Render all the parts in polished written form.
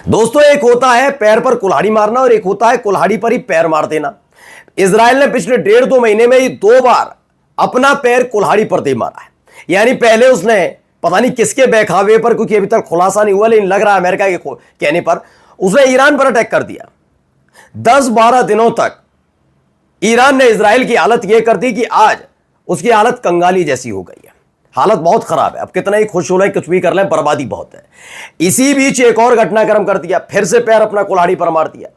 दोस्तों, एक होता है पैर पर कुल्हाड़ी मारना और एक होता है कुल्हाड़ी पर ही पैर मार देना। इजराइल ने पिछले 1.5-2 महीने में ही 2 बार अपना पैर कुल्हाड़ी पर दे मारा है। यानी पहले उसने पता नहीं किसके बहकावे पर, क्योंकि अभी तक खुलासा नहीं हुआ, लेकिन लग रहा है अमेरिका के कहने पर उसने ईरान पर अटैक कर दिया। 10-12 दिनों तक ईरान ने इजराइल की हालत यह कर दी कि आज उसकी हालत कंगाली जैसी हो गई है। हालत बहुत खराब है। अब कितना ही खुश हो रहे, कुछ भी कर लें, बर्बादी बहुत है। इसी बीच एक और घटनाक्रम कर दिया, फिर से पैर अपना कुल्हाड़ी पर मार दिया।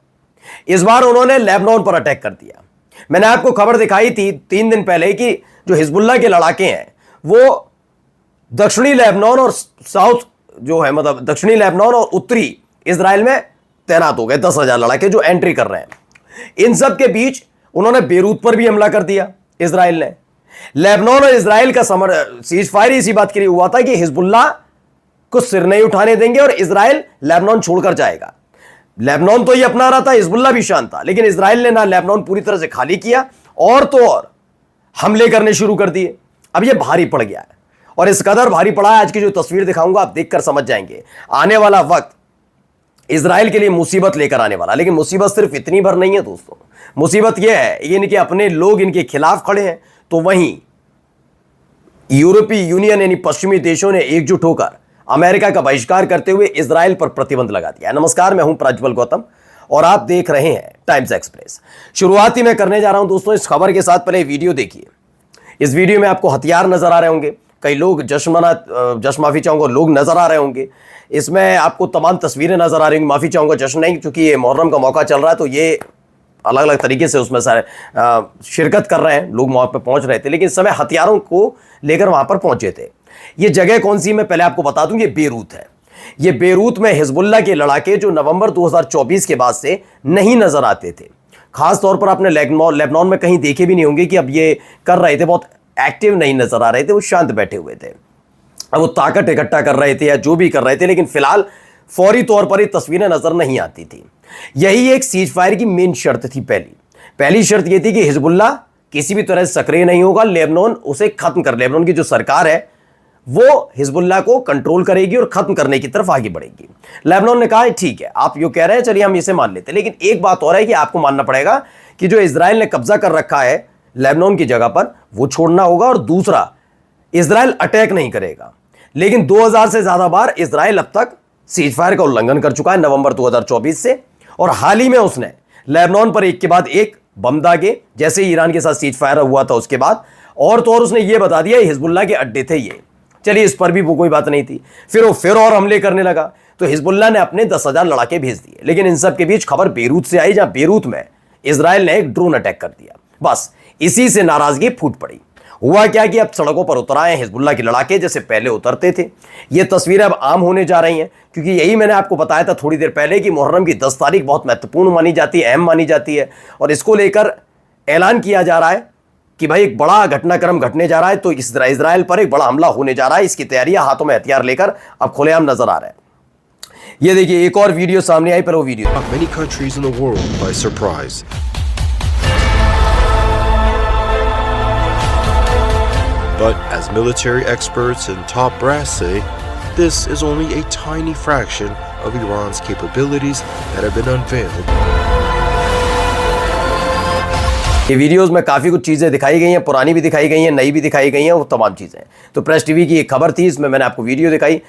इस बार उन्होंने लेबनान पर अटैक कर दिया। मैंने आपको खबर दिखाई थी 3 दिन पहले कि जो हिजबुल्लाह के लड़ाके हैं वो दक्षिणी लेबनान और साउथ जो है, मतलब दक्षिणी लेबनान और उत्तरी इजराइल में तैनात हो गए। 10,000 लड़ाके जो एंट्री कर रहे हैं। इन सब के बीच उन्होंने बेरूत पर भी हमला कर दिया इजराइल ने। लेबनान और इजराइल का सीज फायर इसी बात के लिए हुआ था कि हिजबुल्लाह को सिर नहीं उठाने देंगे और इजराइल लेबनान छोड़कर जाएगा। लेबनान तो ये अपना रहा था, हिजबुल्लाह भी शांत था, लेकिन इजराइल ने ना लेबनान पूरी तरह से खाली किया और तो और हमले करने शुरू कर दिए। अब ये भारी पड़ गया है और इस कदर भारी पड़ा है, आज की जो तस्वीर दिखाऊंगा आप देखकर समझ जाएंगे। आने वाला वक्त इजराइल के लिए मुसीबत लेकर आने वाला। लेकिन मुसीबत सिर्फ इतनी भर नहीं है दोस्तों। मुसीबत यह है ये इनके अपने लोग इनके खिलाफ खड़े हैं, तो वहीं यूरोपीय यूनियन यानी पश्चिमी देशों ने एकजुट होकर अमेरिका का बहिष्कार करते हुए इजराइल पर प्रतिबंध लगा दिया। नमस्कार, मैं हूं प्रज्वल गौतम और आप देख रहे हैं टाइम्स एक्सप्रेस। शुरुआत ही मैं करने जा रहा हूं दोस्तों इस खबर के साथ। पहले वीडियो देखिए। इस वीडियो में आपको हथियार नजर आ रहे होंगे, कई लोग जश्न माफी चाहूंगा, लोग नजर आ रहे होंगे। इसमें आपको तमाम तस्वीरें नजर आ रही होंगी। माफी चाहूंगा, जश्न नहीं, क्योंकि ये मुहर्रम का मौका चल रहा है, तो ये अलग अलग तरीके से उसमें सारे शिरकत कर रहे हैं लोग, वहां पर पहुंच रहे थे, लेकिन इस समय हथियारों को लेकर वहां पर पहुंचे थे। ये जगह कौन सी, मैं पहले आपको बता दूं, ये बेरूत है। ये बेरूत में हिजबुल्लाह के लड़ाके जो नवंबर 2024 के बाद से नहीं नजर आते थे, खास तौर पर आपने लेबनान में कहीं देखे भी नहीं होंगे कि अब ये कर रहे थे, बहुत एक्टिव नहीं नजर आ रहे थे, वो शांत बैठे हुए थे। अब वो ताकत इकट्ठा कर रहे थे या जो भी कर रहे थे, लेकिन फिलहाल फौरी तौर पर ये तस्वीरें नजर नहीं आती थी। यही एक सीज फायर की मेन शर्त थी। पहली शर्त यह थी कि हिजबुल्लाह किसी भी तरह से सक्रिय नहीं होगा, लेबनान उसे खत्म कर, लेबनान की जो सरकार है वो हिजबुल्लाह को कंट्रोल करेगी और खत्म करने की तरफ आगे बढ़ेगी। लेबनान ने कहा ठीक है, आप जो कह रहे हैं चलिए हम इसे मान लेते हैं, लेकिन एक बात और है कि आपको मानना पड़ेगा कि जो इजराइल ने कब्जा कर रखा है लेबनान की जगह पर वो छोड़ना होगा, और दूसरा इजराइल अटैक नहीं करेगा। लेकिन 2000 से ज्यादा बार इजराइल अब तक सीज फायर का उल्लंघन कर चुका है नवंबर 2024 से, और हाल ही में उसने लेबनान पर एक के बाद एक बम दागे, जैसे ईरान के साथ सीज फायर हुआ था उसके बाद, और तो और उसने ये बता दिया हिजबुल्लाह के अड्डे थे ये। चलिए इस पर भी वो कोई बात नहीं थी। फिर वो फिर और हमले करने लगा, तो हिजबुल्लाह ने अपने 10,000 लड़ाके भेज दिए। लेकिन इन सब के बीच खबर बेरूत से आई, जहां बेरूत में इजराइल ने एक ड्रोन अटैक कर दिया। बस इसी से नाराजगी फूट पड़ी। हुआ क्या कि अब सड़कों पर उतर आए हिजबुल्लाह के लड़ाके, जैसे पहले उतरते थे। ये तस्वीरें अब आम होने जा रही हैं, क्योंकि यही मैंने आपको बताया था थोड़ी देर पहले कि मुहर्रम की 10 तारीख बहुत महत्वपूर्ण मानी जाती है, अहम मानी जाती है, और इसको लेकर ऐलान किया जा रहा है कि भाई एक बड़ा घटनाक्रम घटने जा रहा है, तो इजराइल पर एक बड़ा हमला होने जा रहा है। इसकी तैयारियां हाथों में हथियार लेकर अब खुलेआम नजर आ रहा है। ये देखिए एक और वीडियो सामने आई, पर वो video many countries in the world by surprise. But as military experts and top brass say, this is only a tiny fraction of Iran's capabilities that have been unveiled. ये वीडियोस में काफ़ी कुछ चीज़ें दिखाई गई हैं, पुरानी भी दिखाई गई हैं, नई भी दिखाई गई हैं, वो तमाम चीज़ें। तो प्रेस टीवी की एक खबर थी, इसमें मैंने आपको वीडियो दिखाई।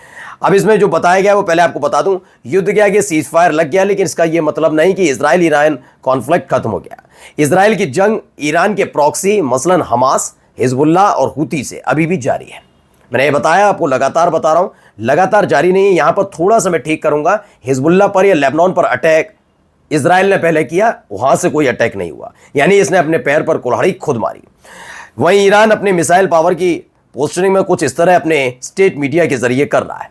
अब इसमें जो बताया गया वो पहले आपको बता दूं, युद्ध क्या कि सीज फायर लग गया, लेकिन इसका ये मतलब नहीं कि इजराइल ईरान कॉन्फ्लिक्ट खत्म हो गया। इजराइल की जंग ईरान के प्रॉक्सी मसलन हमास, हिजबुल्लाह और हुती से अभी भी जारी है। मैंने ये बताया आपको, लगातार बता रहा हूँ, लगातार जारी नहीं है। यहाँ पर थोड़ा सा मैं ठीक करूँगा, हिजबुल्लाह पर या लेबनान पर अटैक इजराइल ने पहले किया, वहां से कोई अटैक नहीं हुआ, यानी इसने अपने पैर पर कुल्हाड़ी खुद मारी। वहीं ईरान अपने मिसाइल पावर की पोस्टरिंग में कुछ इस तरह अपने स्टेट मीडिया के जरिए कर रहा है।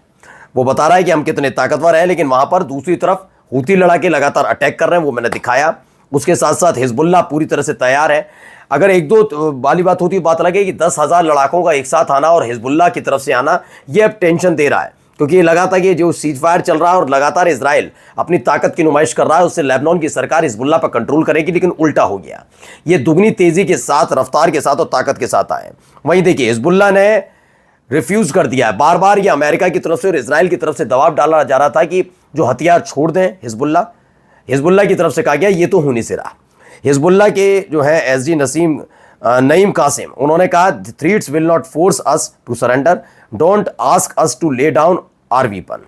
वो बता रहा है कि हम कितने ताकतवर हैं, लेकिन वहां पर दूसरी तरफ हूती लड़ाके लगातार अटैक कर रहे हैं, वो मैंने दिखाया। उसके साथ साथ हिजबुल्लाह पूरी तरह से तैयार है। अगर एक दो वाली बात होती, बात लगे कि 10,000 लड़ाकों का एक साथ आना और हिजबुल्लाह की तरफ से आना, ये अब टेंशन दे रहा है, क्योंकि लगातार ये जो सीज फायर चल रहा है और लगातार इजराइल अपनी ताकत की नुमाइश कर रहा है, उससे लेबनान की सरकार हिजबुल्लाह पर कंट्रोल करेगी, लेकिन उल्टा हो गया। ये दुगनी तेजी के साथ, रफ्तार के साथ और ताकत के साथ आए। वहीं देखिए हिजबुल्लाह ने रिफ्यूज कर दिया है। बार बार ये अमेरिका की तरफ से और इजराइल की तरफ से दबाव डाला जा रहा था कि जो हथियार छोड़ दें हिजबुल्लाह की तरफ से कहा गया ये तो हो नहीं से रहा। हिजबुल्लाह के जो है एसजी नईम कासिम, उन्होंने कहा threats will not force us to surrender, don't ask us to lay down our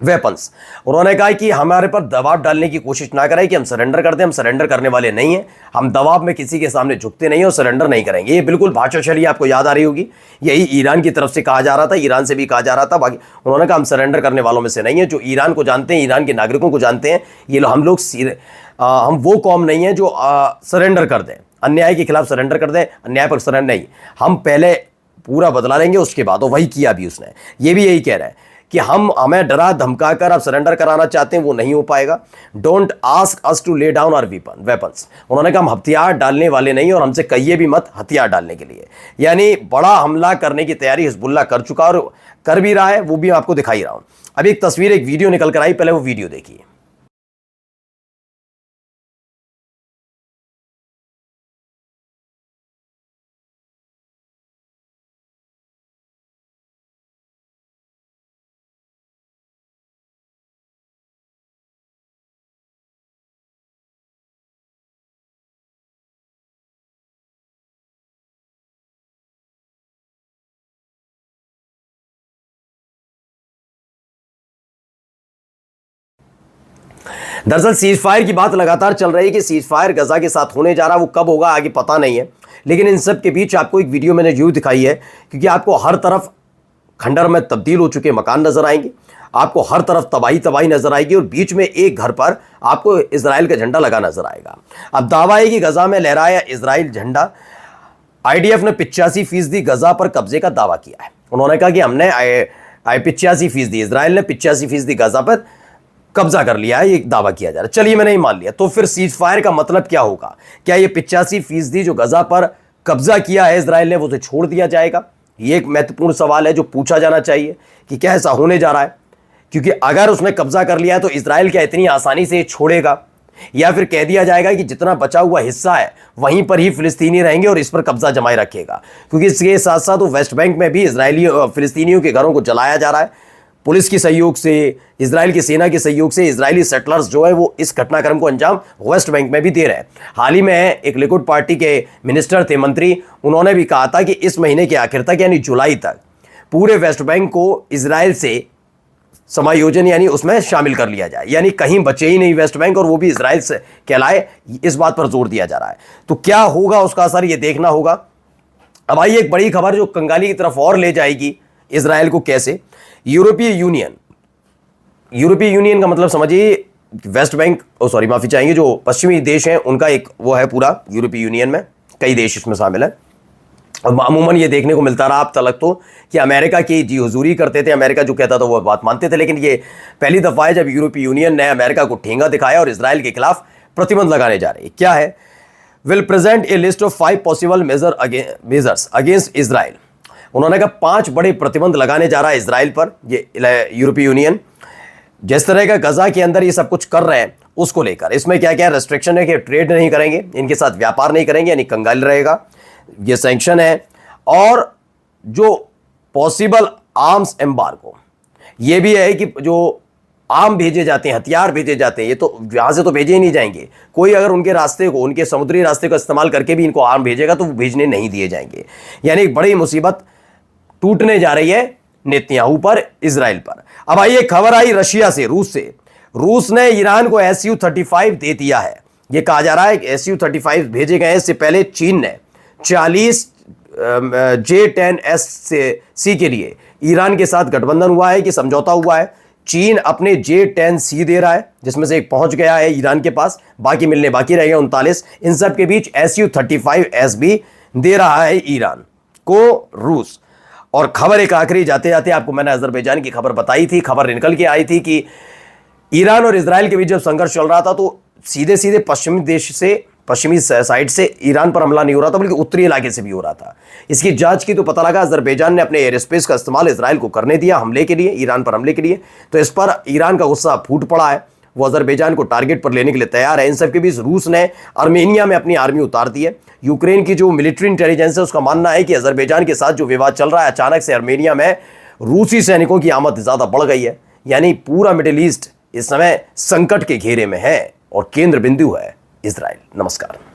weapons. उन्होंने कहा कि हमारे पर दबाव डालने की कोशिश ना करें कि हम सरेंडर कर दें, हम सरेंडर करने वाले नहीं हैं, हम दबाव में किसी के सामने झुकते नहीं हैं और सरेंडर नहीं करेंगे। ये बिल्कुल भाषा शैली आपको याद आ रही होगी, यही ईरान की तरफ से कहा जा रहा था, ईरान से भी कहा जा रहा था। बाकी उन्होंने कहा हम सरेंडर करने वालों में से नहीं है। जो ईरान को जानते हैं, ईरान के नागरिकों को जानते हैं, ये हम वो कौम नहीं है जो सरेंडर कर दें, अन्याय के खिलाफ सरेंडर कर दें, अन्याय पर सरेंडर नहीं, हम पहले पूरा बदला लेंगे उसके बाद। और वही किया भी उसने। ये भी यही कह रहा है कि हमें डरा धमका कर आप सरेंडर कराना चाहते हैं, वो नहीं हो पाएगा। Don't ask us to lay down our weapons. उन्होंने कहा हम हथियार डालने वाले नहीं और हमसे कहिए भी मत हथियार डालने के लिए। यानी बड़ा हमला करने की तैयारी हिजबुल्लाह कर चुका और कर भी रहा है, वो भी आपको दिखाई रहा हूं। अभी एक तस्वीर, एक वीडियो निकल कर आई, पहले वो वीडियो देखिए। दरअसल सीज फायर की बात लगातार चल रही है कि सीज फायर गजा के साथ होने जा रहा है, वो कब होगा आगे पता नहीं है। लेकिन इन सब के बीच आपको एक वीडियो मैंने यूं दिखाई है क्योंकि आपको हर तरफ खंडर में तब्दील हो चुके मकान नजर आएंगे, आपको हर तरफ तबाही नजर आएगी और बीच में एक घर पर आपको इजराइल का झंडा लगा नजर आएगा। अब दावा है कि गजा में लहराया इजराइल झंडा। आईडीएफ ने 85% गजा पर कब्जे का दावा किया है। उन्होंने कहा कि हमने 85%, इजराइल ने 85% गजा पर कब्जा कर लिया है, ये दावा किया जा रहा है। चलिए मैंने ही मान लिया, तो फिर सीज फायर का मतलब क्या होगा? क्या ये 85% जो गजा पर कब्जा किया है इजराइल ने, वो उसे छोड़ दिया जाएगा? ये एक महत्वपूर्ण सवाल है जो पूछा जाना चाहिए कि क्या ऐसा होने जा रहा है। क्योंकि अगर उसने कब्जा कर लिया है तो इजराइल क्या इतनी आसानी से छोड़ेगा, या फिर कह दिया जाएगा कि जितना बचा हुआ हिस्सा है वहीं पर ही फिलिस्तीनी रहेंगे और इस पर कब्जा जमाए रखेगा? क्योंकि इसके साथ साथ वो वेस्ट बैंक में भी इजरायली फिलिस्तीनियों के घरों को जलाया जा रहा है। पुलिस की सहयोग से, इजराइल की सेना के सहयोग से इजरायली सेटलर्स जो है वो इस घटनाक्रम को अंजाम वेस्ट बैंक में भी दे रहे हैं। हाल ही में एक लिकुड पार्टी के मिनिस्टर थे, मंत्री, उन्होंने भी कहा था कि इस महीने के आखिर तक यानी जुलाई तक पूरे वेस्ट बैंक को इजराइल से समायोजन यानी उसमें शामिल कर लिया जाए, यानी कहीं बचे ही नहीं वेस्ट बैंक और वो भी इजराइल से कहलाए, इस बात पर जोर दिया जा रहा है। तो क्या होगा उसका असर, ये देखना होगा। अब आइए एक बड़ी खबर जो कंगाली की तरफ और ले जाएगी इजराइल को। कैसे? यूरोपीय यूनियन का मतलब समझिए वेस्ट बैंक, माफी चाहेंगे, जो पश्चिमी देश हैं उनका एक वो है पूरा यूरोपीय यूनियन में, कई देश इसमें शामिल है। और अमूमन ये देखने को मिलता रहा अब तक तो कि अमेरिका की जी हुजूरी करते थे, अमेरिका जो कहता था वो बात मानते थे। लेकिन ये पहली दफा है जब यूरोपीय यूनियन ने अमेरिका को ठेंगा दिखाया और इजराइल के खिलाफ प्रतिबंध लगाने जा रही है। क्या है? Will present A list of 5 possible measures against Israel. उन्होंने कहा 5 बड़े प्रतिबंध लगाने जा रहा है इजराइल पर ये यूरोपीय यूनियन। जिस तरह का गजा के अंदर ये सब कुछ कर रहे हैं उसको लेकर इसमें क्या क्या रेस्ट्रिक्शन है कि ट्रेड नहीं करेंगे, इनके साथ व्यापार नहीं करेंगे, यानी कंगाल रहेगा, ये सैंक्शन है। और जो पॉसिबल आर्म्स एम्बार्गो, ये भी है कि जो आर्म भेजे जाते हैं, हथियार भेजे जाते हैं, ये तो यहाँ से तो भेजे ही नहीं जाएंगे। कोई अगर उनके रास्ते को, उनके समुद्री रास्ते का इस्तेमाल करके भी इनको आर्म भेजेगा तो वो भेजने नहीं दिए जाएंगे। यानी एक बड़ी मुसीबत टूटने जा रही है नेतन्याहू पर, इजराइल पर। अब आइए खबर आई रशिया से, रूस से। रूस ने ईरान को Su-35 दे दिया है। यह कहा जा रहा है कि Su-35 भेजे गए। इससे पहले चीन ने 40 J-10C के लिए ईरान के साथ गठबंधन हुआ है कि समझौता हुआ है। चीन अपने J-10C दे रहा है, जिसमें से एक पहुंच गया है ईरान के पास, बाकी मिलने बाकी रह गए 39। इन सब के बीच Su-35S भी दे रहा है ईरान को रूस। और खबर एक आखिरी जाते जाते आपको मैंने अजरबैजान की खबर बताई थी, खबर निकल के आई थी कि ईरान और इजराइल के बीच जब संघर्ष चल रहा था तो सीधे सीधे पश्चिमी साइड से ईरान पर हमला नहीं हो रहा था, बल्कि उत्तरी इलाके से भी हो रहा था। इसकी जांच की तो पता लगा अजरबैजान ने अपने एयर स्पेस का इस्तेमाल इजराइल को करने दिया हमले के लिए, ईरान पर हमले के लिए। तो इस पर ईरान का गुस्सा फूट पड़ा है वो अजरबैजान को टारगेट पर लेने के लिए तैयार है। इन सब के बीच रूस ने आर्मेनिया में अपनी आर्मी उतार दी है। यूक्रेन की जो मिलिट्री इंटेलिजेंस है उसका मानना है कि अजरबैजान के साथ जो विवाद चल रहा है, अचानक से आर्मेनिया में रूसी सैनिकों की आमद ज्यादा बढ़ गई है। यानी पूरा मिडिल ईस्ट इस समय संकट के घेरे में है और केंद्र बिंदु है इजराइल। नमस्कार।